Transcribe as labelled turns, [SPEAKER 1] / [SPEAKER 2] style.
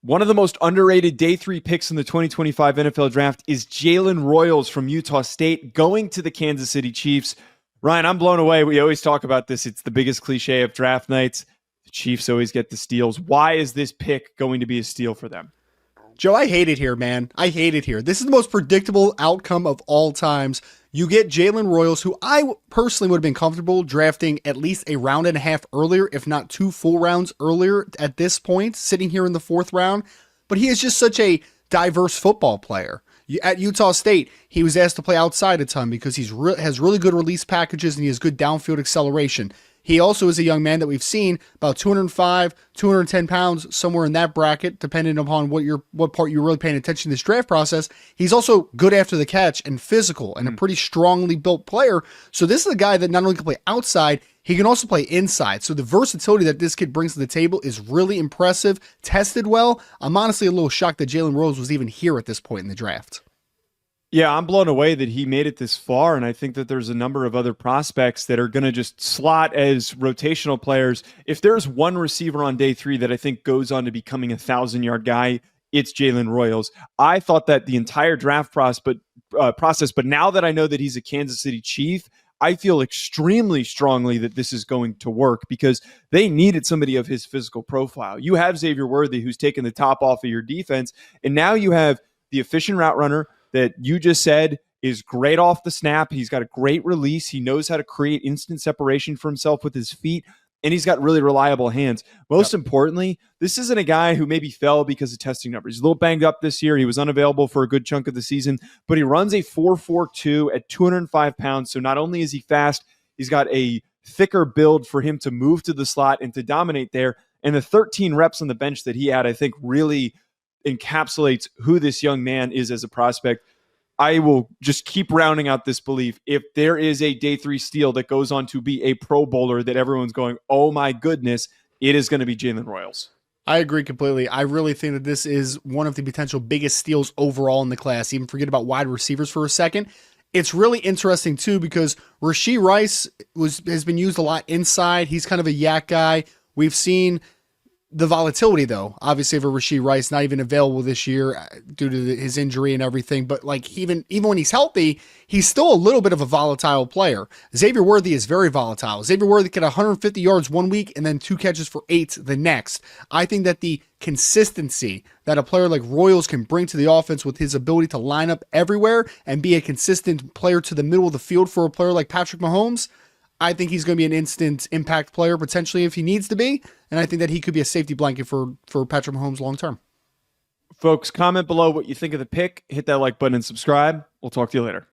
[SPEAKER 1] One of the most underrated day 3 picks in the 2025 NFL draft is Jalen Royals from Utah State going to the Kansas City Chiefs. Ryan, I'm blown away. We always talk about this. It's the biggest cliche of draft nights. The Chiefs always get the steals. Why is this pick going to be a steal for them?
[SPEAKER 2] Joe, I hate it here, man. I hate it here. This is the most predictable outcome of all times. You get Jalen Royals, who I personally would have been comfortable drafting at least a round and a half earlier, if not 2 full rounds earlier at this point, sitting here in the 4th round. But he is just such a diverse football player. At Utah State, he was asked to play outside a ton because he has really good release packages and he has good downfield acceleration. He also is a young man that we've seen about 205, 210 pounds, somewhere in that bracket, depending upon what part you're really paying attention to this draft process. He's also good after the catch and physical and a pretty strongly built player. So this is a guy that not only can play outside, he can also play inside. So the versatility that this kid brings to the table is really impressive, tested well. I'm honestly a little shocked that Jalen Royals was even here at this point in the draft.
[SPEAKER 1] Yeah, I'm blown away that he made it this far, and I think that there's a number of other prospects that are going to just slot as rotational players. If there's one receiver on day 3 that I think goes on to becoming a 1,000-yard guy, it's Jalen Royals. I thought that the entire draft process, but now that I know that he's a Kansas City Chief, I feel extremely strongly that this is going to work because they needed somebody of his physical profile. You have Xavier Worthy, who's taken the top off of your defense, and now you have the efficient route runner that you just said is great off the snap. He's got a great release. He knows how to create instant separation for himself with his feet, and he's got really reliable hands. Most importantly, this isn't a guy who maybe fell because of testing numbers. He's a little banged up this year. He was unavailable for a good chunk of the season, but he runs a 4.42 at 205 pounds. So not only is he fast, he's got a thicker build for him to move to the slot and to dominate there. And the 13 reps on the bench that he had, I think, really encapsulates who this young man is as a prospect. I will just keep rounding out this belief. If there is a day 3 steal that goes on to be a Pro Bowler that everyone's going, oh my goodness, it is going to be Jalen Royals.
[SPEAKER 2] I agree completely. I really think that this is one of the potential biggest steals overall in the class. Even forget about wide receivers for a second. It's really interesting too because Rashee Rice has been used a lot inside. He's kind of a yak guy. We've seen the volatility, though, obviously, for Rashee Rice, not even available this year due to his injury and everything. But like even when he's healthy, he's still a little bit of a volatile player. Xavier Worthy is very volatile. Xavier Worthy get 150 yards one week and then 2 catches for 8 the next. I think that the consistency that a player like Royals can bring to the offense with his ability to line up everywhere and be a consistent player to the middle of the field for a player like Patrick Mahomes, I think he's going to be an instant impact player potentially if he needs to be. And I think that he could be a safety blanket for Patrick Mahomes long term.
[SPEAKER 1] Folks, comment below what you think of the pick. Hit that like button and subscribe. We'll talk to you later.